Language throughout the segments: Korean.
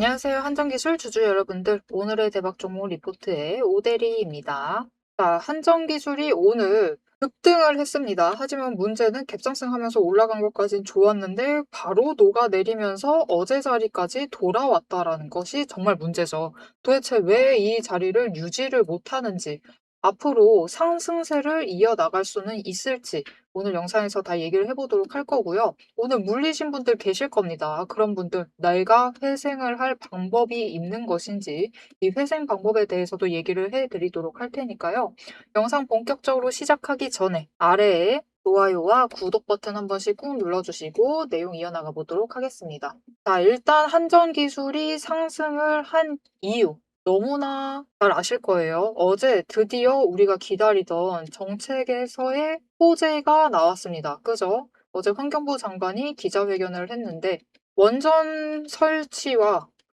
안녕하세요. 한정기술 주주 여러분들. 오늘의 대박 종목 리포트의 오대리입니다. 자, 한정기술이 오늘 급등을 했습니다. 하지만 문제는 갭상승 하면서 올라간 것까진 좋았는데 바로 녹아내리면서 어제 자리까지 돌아왔다라는 것이 정말 문제죠. 도대체 왜 이 자리를 유지를 못하는지, 앞으로 상승세를 이어나갈 수는 있을지 오늘 영상에서 다 얘기를 해보도록 할 거고요. 오늘 물리신 분들 계실 겁니다. 그런 분들, 내가 회생을 할 방법이 있는 것인지 이 회생 방법에 대해서도 얘기를 해드리도록 할 테니까요. 영상 본격적으로 시작하기 전에 아래에 좋아요와 구독 버튼 한 번씩 꾹 눌러주시고 내용 이어나가 보도록 하겠습니다. 자, 일단 한전기술이 상승을 한 이유 너무나 잘 아실 거예요. 어제 드디어 우리가 기다리던 정책에서의 호재가 나왔습니다. 그죠? 어제 환경부 장관이 기자회견을 했는데 원전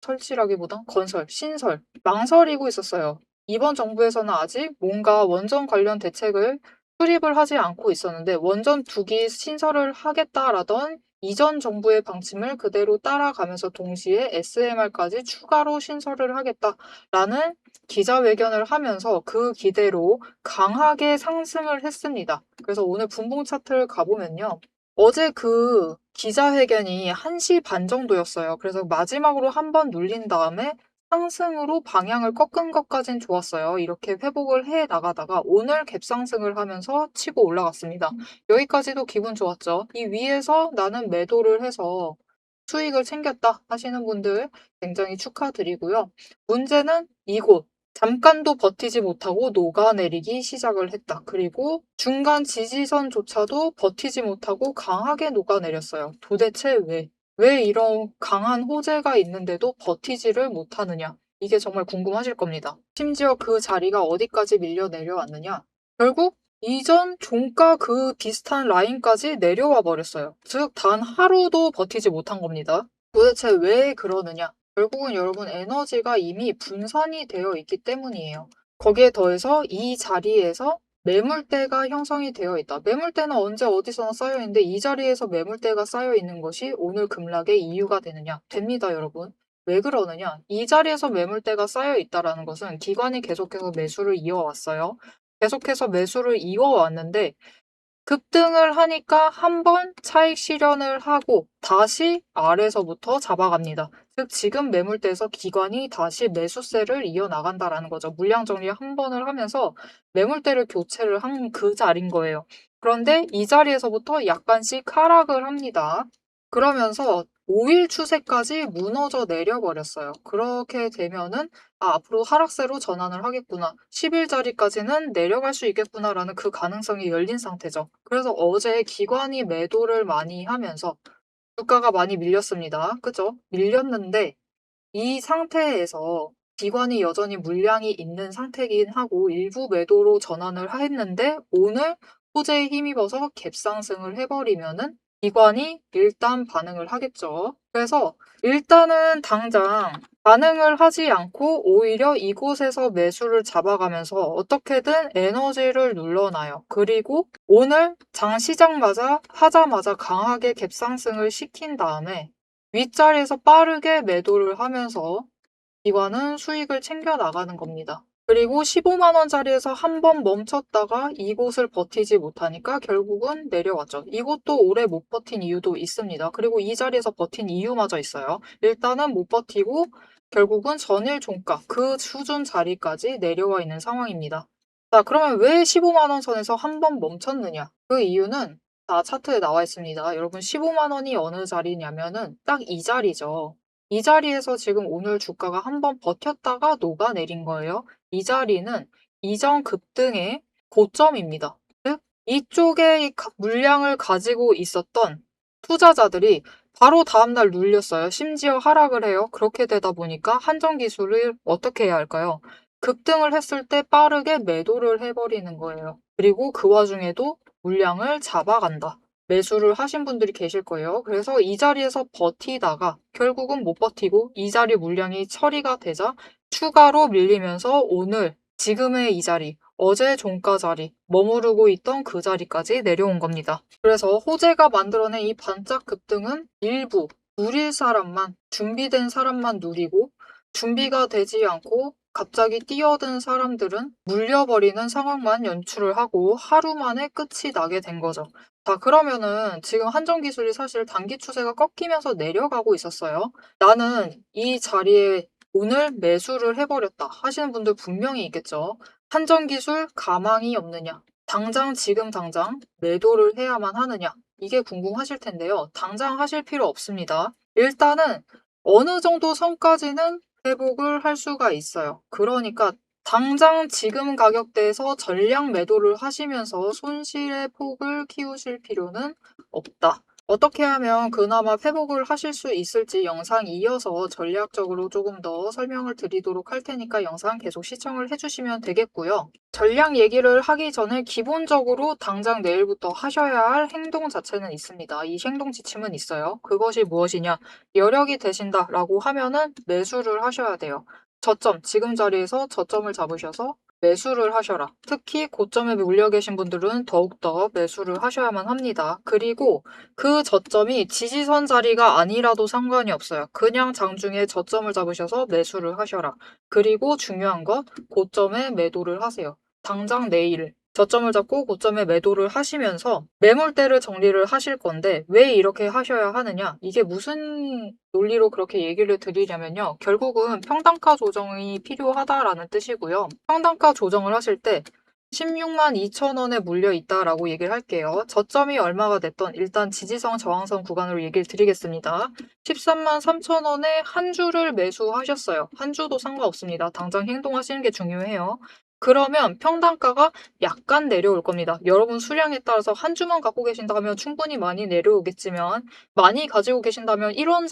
설치라기보단 건설, 신설, 망설이고 있었어요. 이번 정부에서는 아직 뭔가 원전 관련 대책을 수립을 하지 않고 있었는데 원전 2기 신설을 하겠다라던 이전 정부의 방침을 그대로 따라가면서 동시에 SMR까지 추가로 신설을 하겠다라는 기자회견을 하면서 그 기대로 강하게 상승을 했습니다. 그래서 오늘 분봉 차트를 가보면요. 어제 그 기자회견이 1시 반 정도였어요. 그래서 마지막으로 한 번 눌린 다음에 상승으로 방향을 꺾은 것까진 좋았어요. 이렇게 회복을 해 나가다가 오늘 갭상승을 하면서 치고 올라갔습니다. 여기까지도 기분 좋았죠. 이 위에서 나는 매도를 해서 수익을 챙겼다 하시는 분들 굉장히 축하드리고요. 문제는 이곳. 잠깐도 버티지 못하고 녹아내리기 시작을 했다. 그리고 중간 지지선조차도 버티지 못하고 강하게 녹아내렸어요. 도대체 왜? 왜 이런 강한 호재가 있는데도 버티지를 못하느냐? 이게 정말 궁금하실 겁니다. 심지어 그 자리가 어디까지 밀려 내려왔느냐? 결국 이전 종가 그 비슷한 라인까지 내려와 버렸어요. 즉, 단 하루도 버티지 못한 겁니다. 도대체 왜 그러느냐? 결국은 여러분 에너지가 이미 분산이 되어 있기 때문이에요. 거기에 더해서 이 자리에서 매물대가 형성이 되어 있다. 매물대는 언제 어디서나 쌓여 있는데 이 자리에서 매물대가 쌓여 있는 것이 오늘 급락의 이유가 되느냐? 됩니다, 여러분. 왜 그러느냐? 이 자리에서 매물대가 쌓여 있다라는 것은 기관이 계속해서 매수를 이어왔어요. 계속해서 매수를 이어왔는데 급등을 하니까 한 번 차익 실현을 하고 다시 아래서부터 잡아갑니다. 즉 지금 매물대에서 기관이 다시 매수세를 이어나간다라는 거죠. 물량 정리 한 번을 하면서 매물대를 교체를 한 그 자리인 거예요. 그런데 이 자리에서부터 약간씩 하락을 합니다. 그러면서 5일 추세까지 무너져 내려버렸어요. 그렇게 되면은 앞으로 하락세로 전환을 하겠구나. 10일 자리까지는 내려갈 수 있겠구나라는 그 가능성이 열린 상태죠. 그래서 어제 기관이 매도를 많이 하면서 주가가 많이 밀렸습니다. 그죠? 밀렸는데 이 상태에서 기관이 여전히 물량이 있는 상태긴 하고 일부 매도로 전환을 했는데 오늘 호재에 힘입어서 갭상승을 해버리면은 기관이 일단 반응을 하겠죠. 그래서 일단은 당장 반응을 하지 않고 오히려 이곳에서 매수를 잡아가면서 어떻게든 에너지를 눌러놔요. 그리고 오늘 장 하자마자 강하게 갭상승을 시킨 다음에 윗자리에서 빠르게 매도를 하면서 기관은 수익을 챙겨 나가는 겁니다. 그리고 15만 원짜리에서 한 번 멈췄다가 이곳을 버티지 못하니까 결국은 내려왔죠. 이것도 오래 못 버틴 이유도 있습니다. 그리고 이 자리에서 버틴 이유마저 있어요. 일단은 못 버티고 결국은 전일 종가 그 수준 자리까지 내려와 있는 상황입니다. 자, 그러면 왜 15만 원 선에서 한 번 멈췄느냐? 그 이유는 차트에 나와 있습니다. 여러분 15만 원이 어느 자리냐면은 딱 이 자리죠. 이 자리에서 지금 오늘 주가가 한 번 버텼다가 녹아내린 거예요. 이 자리는 이전 급등의 고점입니다. 즉, 이쪽에 물량을 가지고 있었던 투자자들이 바로 다음날 눌렸어요. 심지어 하락을 해요. 그렇게 되다 보니까 한정기술을 어떻게 해야 할까요? 급등을 했을 때 빠르게 매도를 해버리는 거예요. 그리고 그 와중에도 물량을 잡아간다. 매수를 하신 분들이 계실 거예요. 그래서 이 자리에서 버티다가 결국은 못 버티고 이 자리 물량이 처리가 되자 추가로 밀리면서 오늘 지금의 이 자리, 어제 종가 자리, 머무르고 있던 그 자리까지 내려온 겁니다. 그래서 호재가 만들어낸 이 반짝 급등은 일부 누릴 사람만, 준비된 사람만 누리고 준비가 되지 않고 갑자기 뛰어든 사람들은 물려버리는 상황만 연출을 하고 하루 만에 끝이 나게 된 거죠. 자, 그러면은 지금 한정 기술이 사실 단기 추세가 꺾이면서 내려가고 있었어요. 나는 이 자리에 오늘 매수를 해버렸다 하시는 분들 분명히 있겠죠. 한정 기술 가망이 없느냐? 당장 지금 당장 매도를 해야만 하느냐? 이게 궁금하실 텐데요. 당장 하실 필요 없습니다. 일단은 어느 정도 선까지는 회복을 할 수가 있어요. 그러니까 당장 지금 가격대에서 전량 매도를 하시면서 손실의 폭을 키우실 필요는 없다. 어떻게 하면 그나마 회복을 하실 수 있을지 영상 이어서 전략적으로 조금 더 설명을 드리도록 할 테니까 영상 계속 시청을 해주시면 되겠고요. 전략 얘기를 하기 전에 기본적으로 당장 내일부터 하셔야 할 행동 자체는 있습니다. 이 행동 지침은 있어요. 그것이 무엇이냐? 여력이 되신다라고 하면은 매수를 하셔야 돼요. 저점, 지금 자리에서 저점을 잡으셔서 매수를 하셔라. 특히 고점에 물려 계신 분들은 더욱더 매수를 하셔야만 합니다. 그리고 그 저점이 지지선 자리가 아니라도 상관이 없어요. 그냥 장중에 저점을 잡으셔서 매수를 하셔라. 그리고 중요한 건 고점에 매도를 하세요. 당장 내일 저점을 잡고 고점에 매도를 하시면서 매물대를 정리를 하실 건데 왜 이렇게 하셔야 하느냐? 이게 무슨 논리로 그렇게 얘기를 드리냐면요. 결국은 평단가 조정이 필요하다라는 뜻이고요. 평단가 조정을 하실 때 16만 2천 원에 물려 있다라고 얘기를 할게요. 저점이 얼마가 됐던 일단 지지선 저항선 구간으로 얘기를 드리겠습니다. 13만 3천 원에 한 주를 매수하셨어요. 한 주도 상관없습니다. 당장 행동하시는 게 중요해요. 그러면 평단가가 약간 내려올 겁니다. 여러분 수량에 따라서 한 주만 갖고 계신다면 충분히 많이 내려오겠지만 많이 가지고 계신다면 1원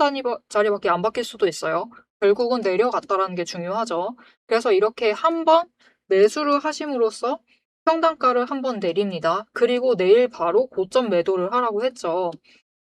자리밖에 안 바뀔 수도 있어요. 결국은 내려갔다라는 게 중요하죠. 그래서 이렇게 한번 매수를 하심으로써 평단가를 한번 내립니다. 그리고 내일 바로 고점 매도를 하라고 했죠.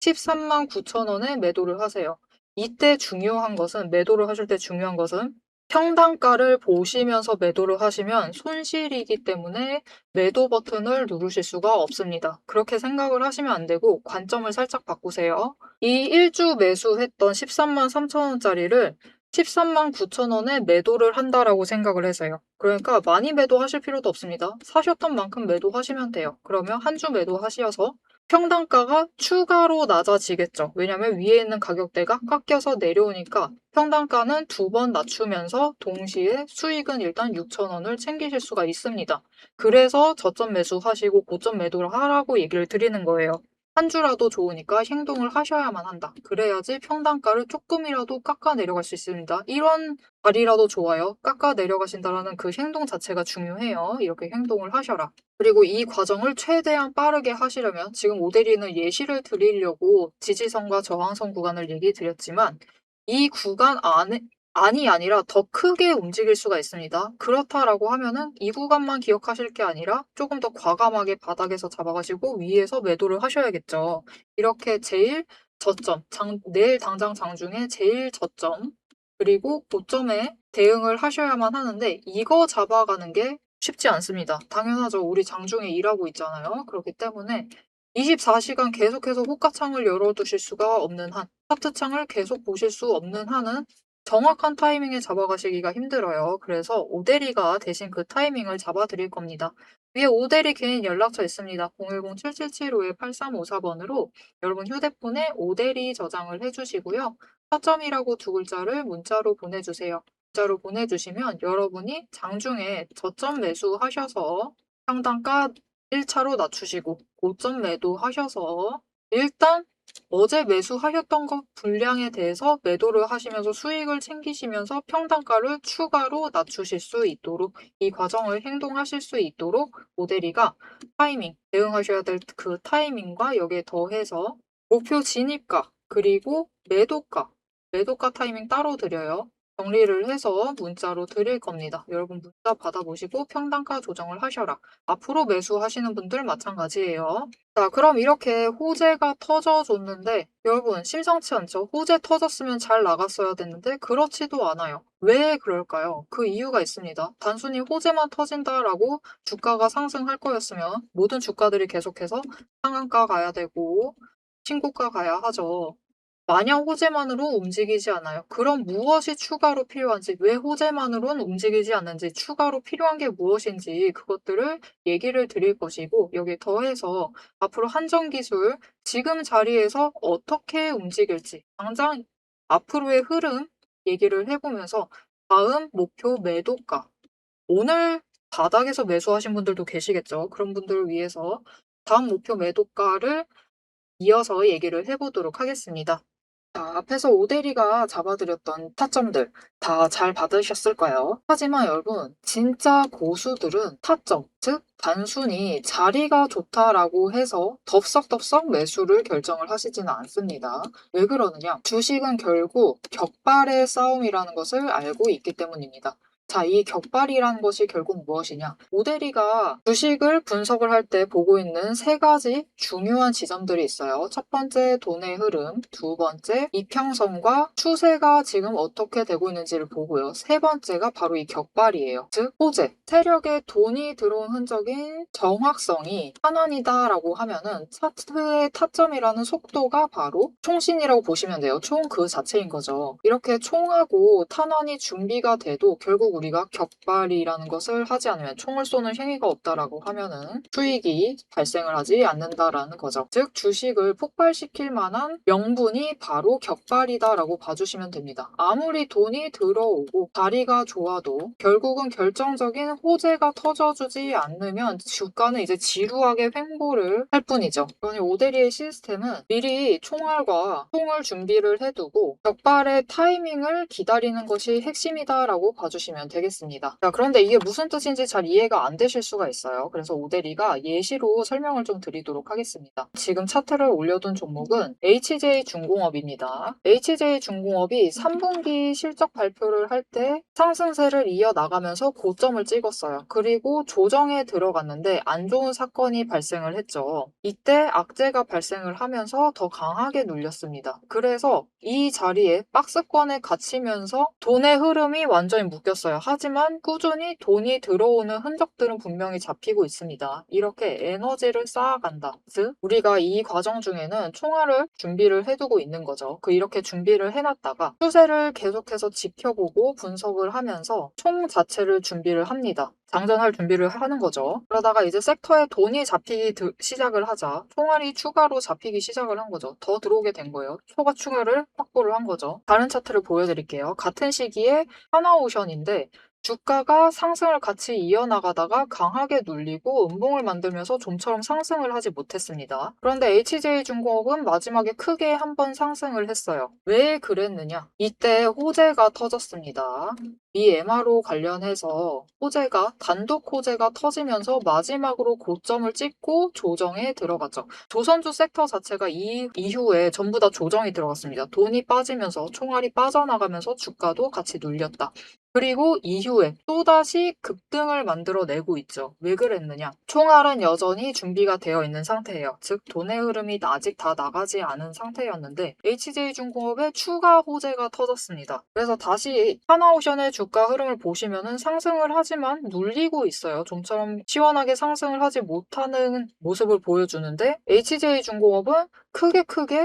13만 9천 원에 매도를 하세요. 이때 중요한 것은 매도를 하실 때 중요한 것은 평단가를 보시면서 매도를 하시면 손실이기 때문에 매도 버튼을 누르실 수가 없습니다. 그렇게 생각을 하시면 안 되고 관점을 살짝 바꾸세요. 이 1주 매수했던 13만 3천 원짜리를 13만 9천 원에 매도를 한다라고 생각을 해서요. 그러니까 많이 매도하실 필요도 없습니다. 사셨던 만큼 매도하시면 돼요. 그러면 한 주 매도하셔서 평단가가 추가로 낮아지겠죠. 왜냐하면 위에 있는 가격대가 깎여서 내려오니까 평단가는 두 번 낮추면서 동시에 수익은 일단 6천 원을 챙기실 수가 있습니다. 그래서 저점 매수하시고 고점 매도를 하라고 얘기를 드리는 거예요. 한 주라도 좋으니까 행동을 하셔야만 한다. 그래야지 평단가를 조금이라도 깎아 내려갈 수 있습니다. 이런 자리라도 좋아요. 깎아 내려가신다는 그 행동 자체가 중요해요. 이렇게 행동을 하셔라. 그리고 이 과정을 최대한 빠르게 하시려면 지금 오데리는 예시를 드리려고 지지선과 저항선 구간을 얘기 드렸지만 이 구간 안이 아니라 더 크게 움직일 수가 있습니다. 그렇다라고 하면은 이 구간만 기억하실 게 아니라 조금 더 과감하게 바닥에서 잡아가시고 위에서 매도를 하셔야겠죠. 이렇게 제일 저점, 내일 당장 장중에 제일 저점, 그리고 고점에 대응을 하셔야만 하는데 이거 잡아가는 게 쉽지 않습니다. 당연하죠. 우리 장중에 일하고 있잖아요. 그렇기 때문에 24시간 계속해서 호가창을 열어두실 수가 없는 한, 차트창을 계속 보실 수 없는 한은 정확한 타이밍에 잡아가시기가 힘들어요. 그래서 오대리가 대신 그 타이밍을 잡아드릴 겁니다. 위에 오대리 개인 연락처 있습니다. 010-7775-8354번으로 여러분 휴대폰에 오대리 저장을 해주시고요. 타점이라고 두 글자를 문자로 보내주세요. 문자로 보내주시면 여러분이 장중에 저점 매수하셔서 평단가 1차로 낮추시고 고점 매도하셔서 일단 어제 매수하셨던 것 분량에 대해서 매도를 하시면서 수익을 챙기시면서 평단가를 추가로 낮추실 수 있도록 이 과정을 행동하실 수 있도록 모델이가 타이밍, 대응하셔야 될 그 타이밍과 여기에 더해서 목표 진입가 그리고 매도가 타이밍 따로 드려요. 정리를 해서 문자로 드릴 겁니다. 여러분 문자 받아보시고 평단가 조정을 하셔라. 앞으로 매수하시는 분들 마찬가지예요. 자, 그럼 이렇게 호재가 터져줬는데 여러분 심상치 않죠? 호재 터졌으면 잘 나갔어야 됐는데 그렇지도 않아요. 왜 그럴까요? 그 이유가 있습니다. 단순히 호재만 터진다라고 주가가 상승할 거였으면 모든 주가들이 계속해서 상한가 가야 되고 신고가 가야 하죠. 마냥 호재만으로 움직이지 않아요. 그럼 무엇이 추가로 필요한지, 왜 호재만으로는 움직이지 않는지, 추가로 필요한 게 무엇인지 그것들을 얘기를 드릴 것이고, 여기에 더해서 앞으로 한정기술 지금 자리에서 어떻게 움직일지, 당장 앞으로의 흐름 얘기를 해보면서 다음 목표 매도가, 오늘 바닥에서 매수하신 분들도 계시겠죠. 그런 분들을 위해서 다음 목표 매도가를 이어서 얘기를 해보도록 하겠습니다. 자, 앞에서 오대리가 잡아드렸던 타점들 다 잘 받으셨을까요? 하지만 여러분, 진짜 고수들은 타점, 즉 단순히 자리가 좋다라고 해서 덥석덥석 매수를 결정을 하시지는 않습니다. 왜 그러느냐? 주식은 결국 격발의 싸움이라는 것을 알고 있기 때문입니다. 자, 이 격발이라는 것이 결국 무엇이냐? 오대리가 주식을 분석을 할 때 보고 있는 세 가지 중요한 지점들이 있어요. 첫 번째, 돈의 흐름. 두 번째, 이평선과 추세가 지금 어떻게 되고 있는지를 보고요. 세 번째가 바로 이 격발이에요. 즉, 호재. 세력에 돈이 들어온 흔적인 정확성이 환원이다라고 하면은 차트의 타점이라는 속도가 바로 총신이라고 보시면 돼요. 총 그 자체인 거죠. 이렇게 총하고 탄환이 준비가 돼도 결국 우리가 격발이라는 것을 하지 않으면, 총을 쏘는 행위가 없다라고 하면은 수익이 발생을 하지 않는다라는 거죠. 즉 주식을 폭발시킬 만한 명분이 바로 격발이다라고 봐주시면 됩니다. 아무리 돈이 들어오고 자리가 좋아도 결국은 결정적인 호재가 터져주지 않으면 주가는 이제 지루하게 횡보를 할 뿐이죠. 그러니 오데리의 시스템은 미리 총알과 총을 준비를 해두고 격발의 타이밍을 기다리는 것이 핵심이다라고 봐주시면 되겠습니다. 자, 그런데 이게 무슨 뜻인지 잘 이해가 안 되실 수가 있어요. 그래서 오데리가 예시로 설명을 좀 드리도록 하겠습니다. 지금 차트를 올려둔 종목은 HJ중공업입니다. HJ중공업이 3분기 실적 발표를 할 때 상승세를 이어나가면서 고점을 찍었어요. 그리고 조정에 들어갔는데 안 좋은 사건이 발생을 했죠. 이때 악재가 발생을 하면서 더 강하게 눌렸습니다. 그래서 이 자리에 박스권에 갇히면서 돈의 흐름이 완전히 묶였어요. 하지만 꾸준히 돈이 들어오는 흔적들은 분명히 잡히고 있습니다. 이렇게 에너지를 쌓아간다. 즉 우리가 이 과정 중에는 총알을 준비를 해두고 있는 거죠. 이렇게 준비를 해놨다가 추세를 계속해서 지켜보고 분석을 하면서 총 자체를 준비를 합니다. 장전할 준비를 하는 거죠. 그러다가 이제 섹터에 돈이 잡히기 시작을 하자 총알이 추가로 잡히기 시작을 한 거죠. 더 들어오게 된 거예요. 초과 추가를 확보를 한 거죠. 다른 차트를 보여드릴게요. 같은 시기에 하나오션인데 주가가 상승을 같이 이어나가다가 강하게 눌리고 음봉을 만들면서 좀처럼 상승을 하지 못했습니다. 그런데 HJ중공업은 마지막에 크게 한번 상승을 했어요. 왜 그랬느냐? 이때 호재가 터졌습니다. 이 MRO 관련해서 단독 호재가 터지면서 마지막으로 고점을 찍고 조정에 들어갔죠. 조선주 섹터 자체가 이 이후에 전부 다 조정이 들어갔습니다. 돈이 빠지면서 총알이 빠져나가면서 주가도 같이 눌렸다. 그리고 이후에 또다시 급등을 만들어내고 있죠. 왜 그랬느냐? 총알은 여전히 준비가 되어 있는 상태예요. 즉 돈의 흐름이 아직 다 나가지 않은 상태였는데 HJ중공업에 추가 호재가 터졌습니다. 그래서 다시 하나오션의 주가 흐름을 보시면은 상승을 하지만 눌리고 있어요. 좀처럼 시원하게 상승을 하지 못하는 모습을 보여주는데 HJ중공업은 크게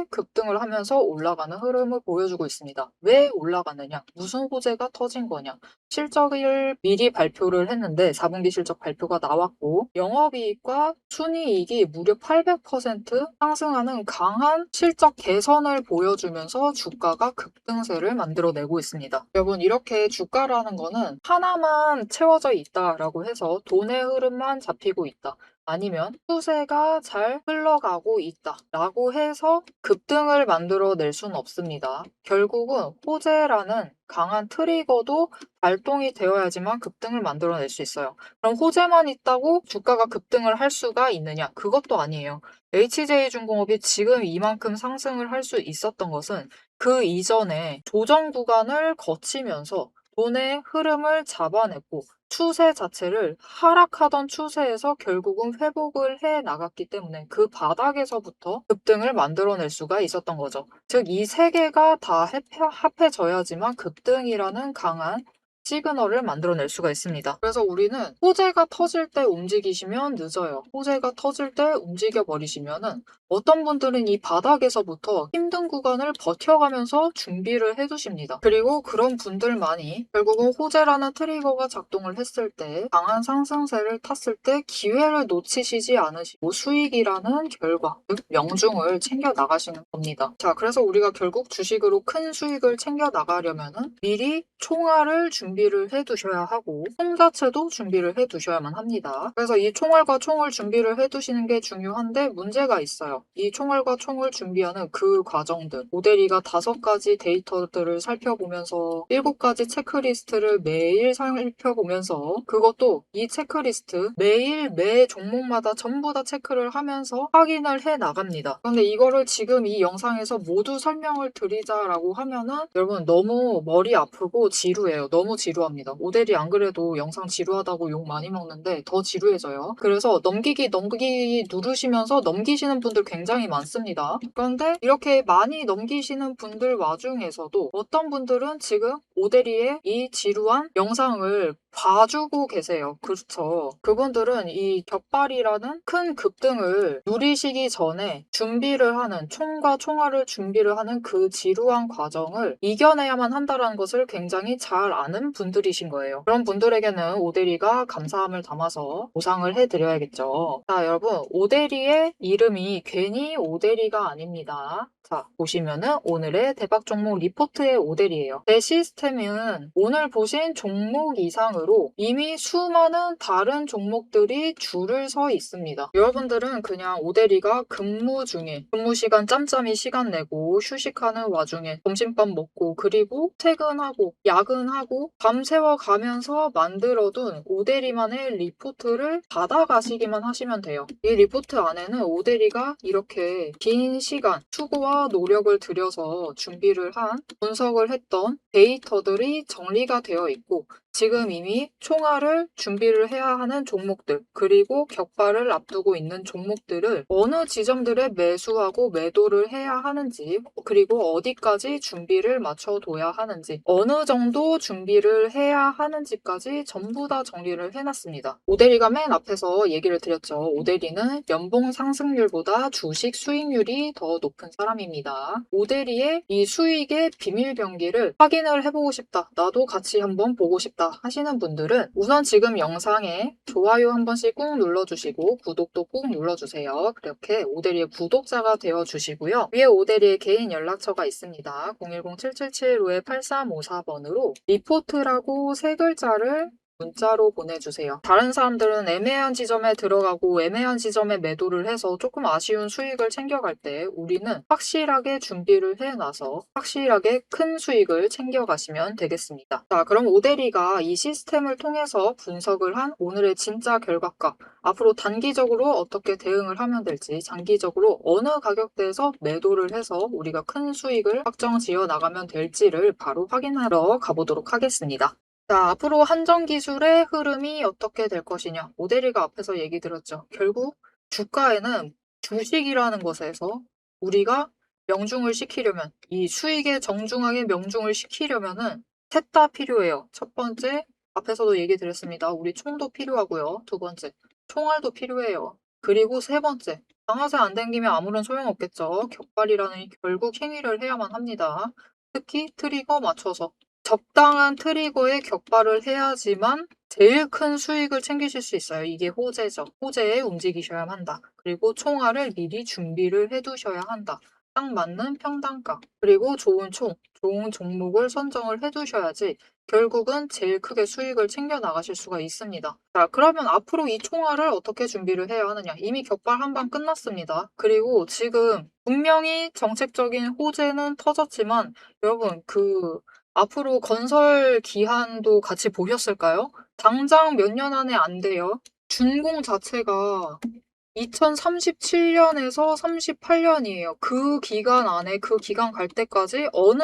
급등을 하면서 올라가는 흐름을 보여주고 있습니다. 왜 올라가느냐? 무슨 호재가 터진 거냐? 실적을 미리 발표를 했는데 4분기 실적 발표가 나왔고 영업이익과 순이익이 무려 800% 상승하는 강한 실적 개선을 보여주면서 주가가 급등세를 만들어내고 있습니다. 여러분 이렇게 주가라는 거는 하나만 채워져 있다라고 해서 돈의 흐름만 잡히고 있다. 아니면 추세가 잘 흘러가고 있다 라고 해서 급등을 만들어낼 수는 없습니다. 결국은 호재라는 강한 트리거도 발동이 되어야지만 급등을 만들어낼 수 있어요. 그럼 호재만 있다고 주가가 급등을 할 수가 있느냐? 그것도 아니에요. HJ중공업이 지금 이만큼 상승을 할 수 있었던 것은 그 이전에 조정 구간을 거치면서 돈의 흐름을 잡아냈고 추세 자체를 하락하던 추세에서 결국은 회복을 해 나갔기 때문에 그 바닥에서부터 급등을 만들어낼 수가 있었던 거죠. 즉, 이 세 개가 다 합해져야지만 급등이라는 강한 시그널을 만들어낼 수가 있습니다. 그래서 우리는 호재가 터질 때 움직이시면 늦어요. 호재가 터질 때 움직여 버리시면은 어떤 분들은 이 바닥에서부터 힘든 구간을 버텨가면서 준비를 해두십니다. 그리고 그런 분들만이 결국은 호재라는 트리거가 작동을 했을 때 강한 상승세를 탔을 때 기회를 놓치시지 않으시고 수익이라는 결과, 즉 명중을 챙겨 나가시는 겁니다. 자, 그래서 우리가 결국 주식으로 큰 수익을 챙겨 나가려면은 미리 총알을 준비를 해두셔야 하고 총 자체도 준비를 해두셔야만 합니다. 그래서 이 총알과 총을 준비를 해두시는 게 중요한데 문제가 있어요. 이 총알과 총을 준비하는 그 과정들, 모델이가 5가지 데이터들을 살펴보면서 7가지 체크리스트를 매일 살펴보면서 그것도 이 체크리스트 매일 매 종목마다 전부 다 체크를 하면서 확인을 해 나갑니다. 그런데 이거를 지금 이 영상에서 모두 설명을 드리자라고 하면은 여러분 너무 머리 아프고 지루해요. 너무 지루합니다. 모델이 안 그래도 영상 지루하다고 욕 많이 먹는데 더 지루해져요. 그래서 넘기기 누르시면서 넘기시는 분들 굉장히 많습니다. 그런데 이렇게 많이 넘기시는 분들 와중에서도 어떤 분들은 지금 오대리의 이 지루한 영상을 봐주고 계세요. 그렇죠. 그분들은 이 격발이라는 큰 급등을 누리시기 전에 준비를 하는 총과 총알을 준비를 하는 그 지루한 과정을 이겨내야만 한다는 것을 굉장히 잘 아는 분들이신 거예요. 그런 분들에게는 오대리가 감사함을 담아서 보상을 해드려야겠죠. 자, 여러분 오대리의 이름이 괜히 오대리가 아닙니다. 자, 보시면은 오늘의 대박 종목 리포트의 오델이에요. 제 시스템은 오늘 보신 종목 이상으로 이미 수많은 다른 종목들이 줄을 서 있습니다. 여러분들은 그냥 오델이가 근무 중에 근무 시간 짬짬이 시간 내고 휴식하는 와중에 점심밥 먹고 그리고 퇴근하고 야근하고 밤새워 가면서 만들어둔 오대리만의 리포트를 받아가시기만 하시면 돼요. 이 리포트 안에는 오대리가 이렇게 긴 시간 수고와 노력을 들여서 준비를 한 분석을 했던 데이터들이 정리가 되어 있고 지금 이미 총알을 준비를 해야 하는 종목들 그리고 격발을 앞두고 있는 종목들을 어느 지점들에 매수하고 매도를 해야 하는지 그리고 어디까지 준비를 맞춰둬야 하는지 어느 정도 준비를 해야 하는지까지 전부 다 정리를 해놨습니다. 오대리가 맨 앞에서 얘기를 드렸죠. 오대리는 연봉 상승률보다 주식 수익률이 더 높은 사람입니다. 오대리의 이 수익의 비밀 병기를 확인을 해보고 싶다. 나도 같이 한번 보고 싶다. 하시는 분들은 우선 지금 영상에 좋아요 한 번씩 꾹 눌러주시고 구독도 꾹 눌러주세요. 그렇게 오대리의 구독자가 되어주시고요. 위에 오대리의 개인 연락처가 있습니다. 010-7775-8354번으로 리포트라고 3글자를 문자로 보내주세요. 다른 사람들은 애매한 지점에 들어가고 애매한 지점에 매도를 해서 조금 아쉬운 수익을 챙겨갈 때 우리는 확실하게 준비를 해놔서 확실하게 큰 수익을 챙겨가시면 되겠습니다. 자, 그럼 오대리가 이 시스템을 통해서 분석을 한 오늘의 진짜 결과값 앞으로 단기적으로 어떻게 대응을 하면 될지 장기적으로 어느 가격대에서 매도를 해서 우리가 큰 수익을 확정 지어 나가면 될지를 바로 확인하러 가보도록 하겠습니다. 자, 앞으로 한정기술의 흐름이 어떻게 될 것이냐. 오대리가 앞에서 얘기 들었죠. 결국 주가에는 주식이라는 것에서 우리가 명중을 시키려면 이 수익에 정중하게 명중을 시키려면은 셋 다 필요해요. 첫 번째, 앞에서도 얘기 드렸습니다. 우리 총도 필요하고요. 두 번째, 총알도 필요해요. 그리고 세 번째, 방아쇠 안 당기면 아무런 소용없겠죠. 격발이라는 결국 행위를 해야만 합니다. 특히 트리거 맞춰서 적당한 트리거에 격발을 해야지만 제일 큰 수익을 챙기실 수 있어요. 이게 호재죠. 호재에 움직이셔야 한다. 그리고 총알을 미리 준비를 해두셔야 한다. 딱 맞는 평단가. 그리고 좋은 총, 좋은 종목을 선정을 해두셔야지 결국은 제일 크게 수익을 챙겨 나가실 수가 있습니다. 자, 그러면 앞으로 이 총알을 어떻게 준비를 해야 하느냐. 이미 격발 한 방 끝났습니다. 그리고 지금 분명히 정책적인 호재는 터졌지만 여러분 앞으로 건설 기한도 같이 보셨을까요? 당장 몇 년 안에 안 돼요. 준공 자체가 2037년에서 38년이에요. 그 기간 안에 그 기간 갈 때까지 어느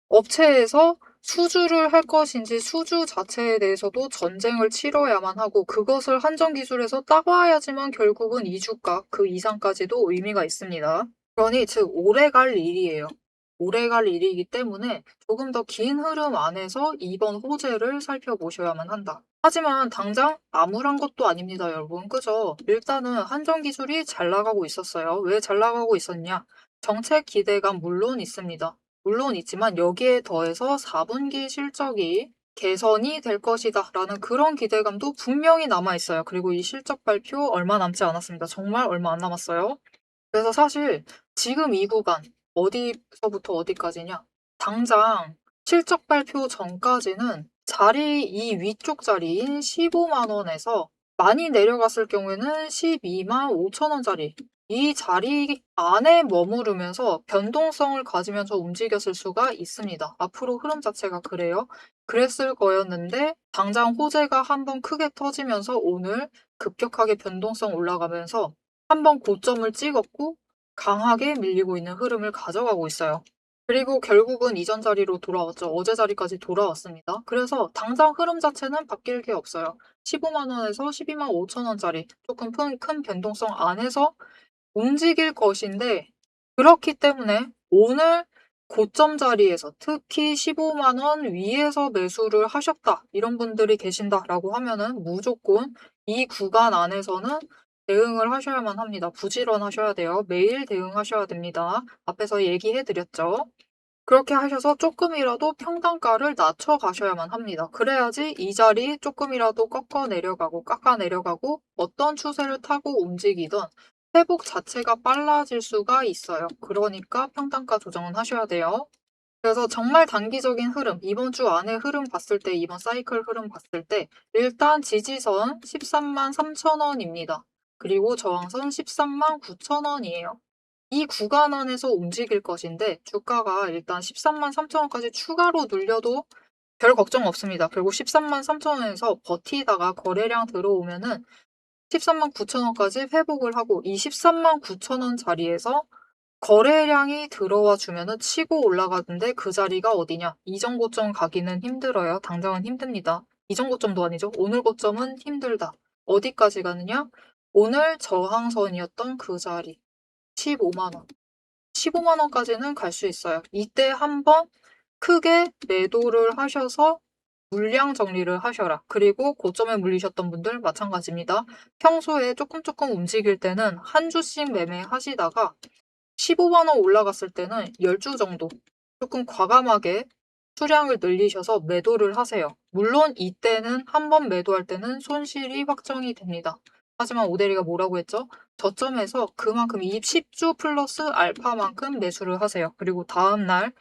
업체에서 수주를 할 것인지 수주 자체에 대해서도 전쟁을 치러야만 하고 그것을 한정기술에서 따와야지만 결국은 이주가 그 이상까지도 의미가 있습니다. 그러니 즉 오래 갈 일이에요. 오래 갈 일이기 때문에 조금 더 긴 흐름 안에서 이번 호재를 살펴보셔야만 한다. 하지만 당장 암울한 것도 아닙니다, 여러분. 그죠? 일단은 한정 기술이 잘 나가고 있었어요. 왜 잘 나가고 있었냐? 정책 기대감 물론 있습니다. 물론 있지만 여기에 더해서 4분기 실적이 개선이 될 것이다 라는 그런 기대감도 분명히 남아 있어요. 그리고 이 실적 발표 얼마 남지 않았습니다. 정말 얼마 안 남았어요. 그래서 사실 지금 이 구간 어디서부터 어디까지냐? 당장 실적 발표 전까지는 자리 이 위쪽 자리인 15만 원에서 많이 내려갔을 경우에는 12만 5천 원짜리 이 자리 안에 머무르면서 변동성을 가지면서 움직였을 수가 있습니다. 앞으로 흐름 자체가 그래요. 그랬을 거였는데 당장 호재가 한번 크게 터지면서 오늘 급격하게 변동성 올라가면서 한번 고점을 찍었고 강하게 밀리고 있는 흐름을 가져가고 있어요. 그리고 결국은 이전 자리로 돌아왔죠. 어제 자리까지 돌아왔습니다. 그래서 당장 흐름 자체는 바뀔 게 없어요. 15만 원에서 12만 5천 원짜리 조금 큰 변동성 안에서 움직일 것인데 그렇기 때문에 오늘 고점 자리에서 특히 15만 원 위에서 매수를 하셨다. 이런 분들이 계신다라고 하면은 무조건 이 구간 안에서는 대응을 하셔야만 합니다. 부지런하셔야 돼요. 매일 대응하셔야 됩니다. 앞에서 얘기해 드렸죠. 그렇게 하셔서 조금이라도 평단가를 낮춰 가셔야만 합니다. 그래야지 이 자리 조금이라도 깎아 내려가고 어떤 추세를 타고 움직이든 회복 자체가 빨라질 수가 있어요. 그러니까 평단가 조정은 하셔야 돼요. 그래서 정말 단기적인 흐름, 이번 주 안에 흐름 봤을 때, 이번 사이클 흐름 봤을 때 일단 지지선 13만 3천 원입니다. 그리고 저항선 13만 9천 원이에요. 이 구간 안에서 움직일 것인데 주가가 일단 13만 3천 원까지 추가로 눌려도 별 걱정 없습니다. 결국 13만 3천 원에서 버티다가 거래량 들어오면은 13만 9천 원까지 회복을 하고 이 13만 9천 원 자리에서 거래량이 들어와 주면은 치고 올라가는데 그 자리가 어디냐? 이전 고점 가기는 힘들어요. 당장은 힘듭니다. 이전 고점도 아니죠. 오늘 고점은 힘들다. 어디까지 가느냐? 오늘 저항선이었던 그 자리. 15만 원. 15만 원까지는 갈 수 있어요. 이때 한번 크게 매도를 하셔서 물량 정리를 하셔라. 그리고 고점에 물리셨던 분들 마찬가지입니다. 평소에 조금 움직일 때는 한 주씩 매매하시다가 15만 원 올라갔을 때는 10주 정도 조금 과감하게 수량을 늘리셔서 매도를 하세요. 물론 이때는 한 번 매도할 때는 손실이 확정이 됩니다. 하지만 오대리가 뭐라고 했죠? 저점에서 그만큼 이 10주 플러스 알파만큼 매수를 하세요. 그리고 다음날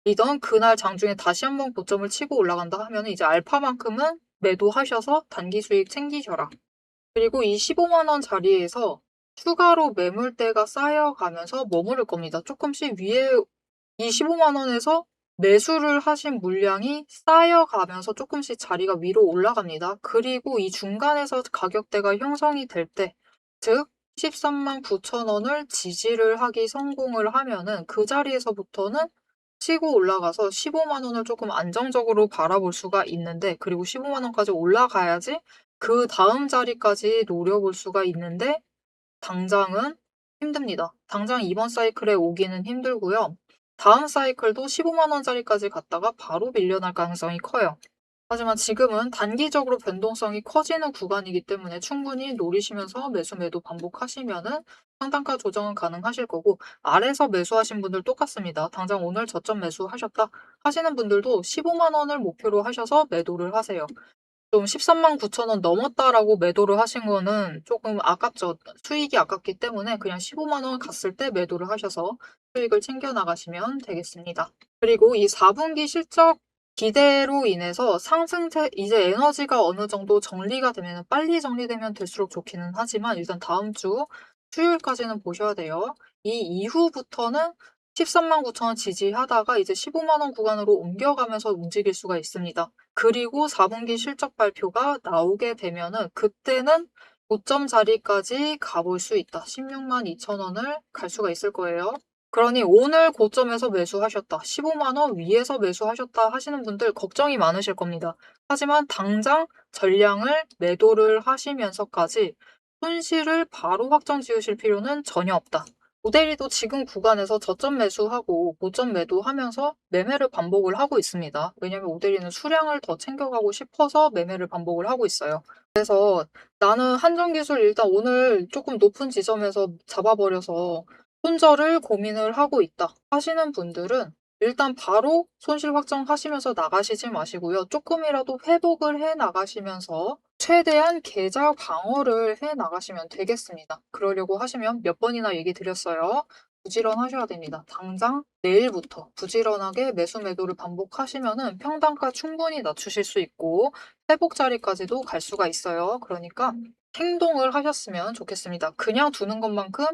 이던 그날 장중에 다시 한번 고점을 치고 올라간다 하면 이제 알파만큼은 매도하셔서 단기 수익 챙기셔라. 그리고 이 15만 원 자리에서 추가로 매물대가 쌓여가면서 머무를 겁니다. 조금씩 위에 이 15만 원에서 매수를 하신 물량이 쌓여가면서 조금씩 자리가 위로 올라갑니다. 그리고 이 중간에서 가격대가 형성이 될 때, 즉 13만 9천 원을 지지를 하기 성공을 하면은 그 자리에서부터는 치고 올라가서 15만 원을 조금 안정적으로 바라볼 수가 있는데, 그리고 15만 원까지 올라가야지 그 다음 자리까지 노려볼 수가 있는데 당장은 힘듭니다. 당장 이번 사이클에 오기는 힘들고요. 다음 사이클도 15만 원짜리까지 갔다가 바로 밀려날 가능성이 커요. 하지만 지금은 단기적으로 변동성이 커지는 구간이기 때문에 충분히 노리시면서 매수 매도 반복하시면은 상단가 조정은 가능하실 거고 아래서 매수하신 분들 똑같습니다. 당장 오늘 저점 매수하셨다 하시는 분들도 15만 원을 목표로 하셔서 매도를 하세요. 좀 13만 9천 원 넘었다라고 매도를 하신 거는 조금 아깝죠. 수익이 아깝기 때문에 그냥 15만 원 갔을 때 매도를 하셔서 수익을 챙겨 나가시면 되겠습니다. 그리고 이 4분기 실적 기대로 인해서 상승세, 이제 에너지가 어느 정도 정리가 되면 빨리 정리되면 될수록 좋기는 하지만 일단 다음 주 수요일까지는 보셔야 돼요. 이 이후부터는 13만 9천 원 지지하다가 이제 15만 원 구간으로 옮겨가면서 움직일 수가 있습니다. 그리고 4분기 실적 발표가 나오게 되면은 그때는 고점 자리까지 가볼 수 있다. 16만 2천 원을 갈 수가 있을 거예요. 그러니 오늘 고점에서 매수하셨다. 15만 원 위에서 매수하셨다 하시는 분들 걱정이 많으실 겁니다. 하지만 당장 전량을 매도를 하시면서까지 손실을 바로 확정 지으실 필요는 전혀 없다. 오데리도 지금 구간에서 저점 매수하고 고점 매도하면서 매매를 반복을 하고 있습니다. 왜냐면 오데리는 수량을 더 챙겨가고 싶어서 매매를 반복을 하고 있어요. 그래서 나는 한정기술 일단 오늘 조금 높은 지점에서 잡아버려서 손절을 고민을 하고 있다 하시는 분들은 일단 바로 손실 확정하시면서 나가시지 마시고요. 조금이라도 회복을 해 나가시면서 최대한 계좌 방어를 해 나가시면 되겠습니다. 그러려고 하시면 몇 번이나 얘기 드렸어요. 부지런하셔야 됩니다. 당장 내일부터 부지런하게 매수 매도를 반복하시면은 평단가 충분히 낮추실 수 있고 회복 자리까지도 갈 수가 있어요. 그러니까 행동을 하셨으면 좋겠습니다. 그냥 두는 것만큼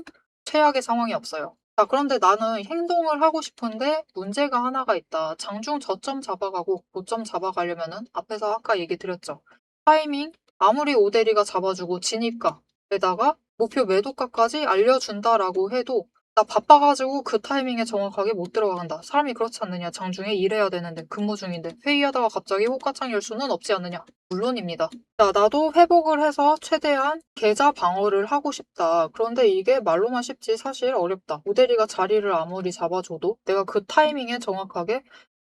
최악의 상황이 없어요. 자, 그런데 나는 행동을 하고 싶은데 문제가 하나가 있다. 장중 저점 잡아가고 고점 잡아가려면은 앞에서 아까 얘기 드렸죠. 타이밍, 아무리 오대리가 잡아주고 진입가에다가 목표 매도가까지 알려준다라고 해도 나 바빠가지고 그 타이밍에 정확하게 못 들어간다. 사람이 그렇지 않느냐. 장중에 일해야 되는데 근무 중인데 회의하다가 갑자기 호가창 열 수는 없지 않느냐. 물론입니다. 자, 나도 회복을 해서 최대한 계좌 방어를 하고 싶다. 그런데 이게 말로만 쉽지 사실 어렵다. 오대리가 자리를 아무리 잡아줘도 내가 그 타이밍에 정확하게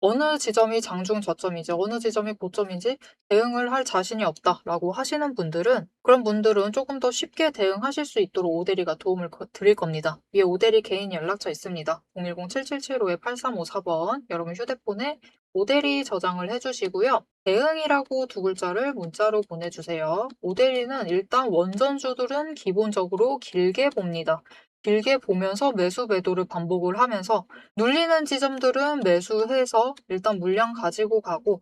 어느 지점이 장중 저점이지, 어느 지점이 고점인지 대응을 할 자신이 없다라고 하시는 분들은 그런 분들은 조금 더 쉽게 대응하실 수 있도록 오대리가 도움을 드릴 겁니다. 위에 오대리 개인 연락처 있습니다. 010-7775-8354번 여러분 휴대폰에 오대리 저장을 해주시고요. 대응이라고 두 글자를 문자로 보내주세요. 오대리는 일단 원전주들은 기본적으로 길게 봅니다. 길게 보면서 매수 매도를 반복을 하면서 눌리는 지점들은 매수해서 일단 물량 가지고 가고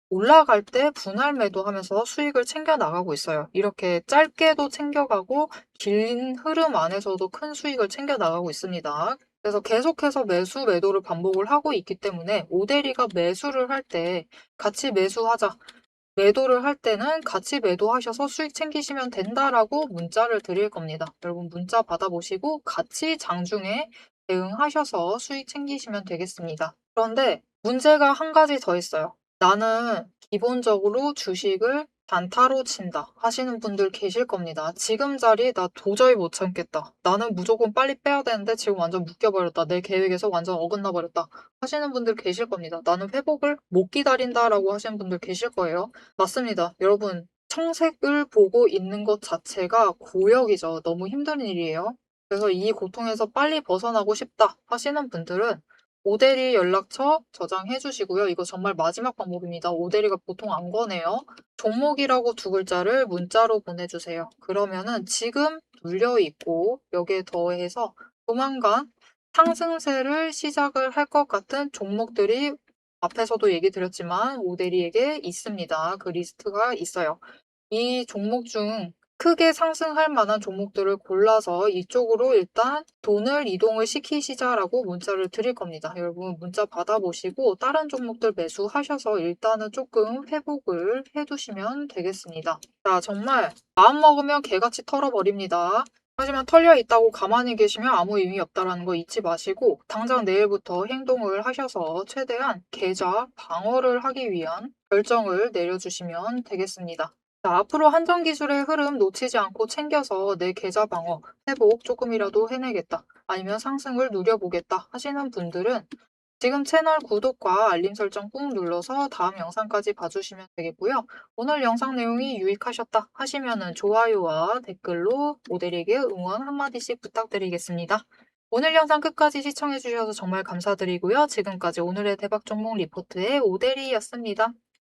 올라갈 때 분할 매도하면서 수익을 챙겨 나가고 있어요. 이렇게 짧게도 챙겨가고 긴 흐름 안에서도 큰 수익을 챙겨 나가고 있습니다. 그래서 계속해서 매수 매도를 반복을 하고 있기 때문에 오대리가 매수를 할 때 같이 매수하자. 매도를 할 때는 같이 매도하셔서 수익 챙기시면 된다라고 문자를 드릴 겁니다. 여러분 문자 받아보시고 같이 장중에 대응하셔서 수익 챙기시면 되겠습니다. 그런데 문제가 한 가지 더 있어요. 나는 기본적으로 주식을 단타로 친다 하시는 분들 계실 겁니다. 지금 자리 나 도저히 못 참겠다. 나는 무조건 빨리 빼야 되는데 지금 완전 묶여버렸다. 내 계획에서 완전 어긋나 버렸다 하시는 분들 계실 겁니다. 나는 회복을 못 기다린다라고 하시는 분들 계실 거예요. 맞습니다. 여러분, 청색을 보고 있는 것 자체가 고역이죠. 너무 힘든 일이에요. 그래서 이 고통에서 빨리 벗어나고 싶다 하시는 분들은 오대리 연락처 저장해 주시고요. 이거 정말 마지막 방법입니다. 오대리가 보통 안 권해요. 종목이라고 두 글자를 문자로 보내주세요. 그러면은 지금 눌려 있고 여기에 더해서 조만간 상승세를 시작을 할 것 같은 종목들이 앞에서도 얘기 드렸지만 오대리에게 있습니다. 그 리스트가 있어요. 이 종목 중 크게 상승할 만한 종목들을 골라서 이쪽으로 일단 돈을 이동을 시키시자라고 문자를 드릴 겁니다. 여러분 문자 받아보시고 다른 종목들 매수하셔서 일단은 조금 회복을 해두시면 되겠습니다. 자, 정말 마음먹으면 개같이 털어버립니다. 하지만 털려 있다고 가만히 계시면 아무 의미 없다라는 거 잊지 마시고 당장 내일부터 행동을 하셔서 최대한 계좌 방어를 하기 위한 결정을 내려주시면 되겠습니다. 자, 앞으로 한정기술의 흐름 놓치지 않고 챙겨서 내 계좌 방어, 회복 조금이라도 해내겠다. 아니면 상승을 누려보겠다 하시는 분들은 지금 채널 구독과 알림 설정 꾹 눌러서 다음 영상까지 봐주시면 되겠고요. 오늘 영상 내용이 유익하셨다 하시면 좋아요와 댓글로 모델에게 응원 한마디씩 부탁드리겠습니다. 오늘 영상 끝까지 시청해주셔서 정말 감사드리고요. 지금까지 오늘의 대박 종목 리포트의 오대리였습니다.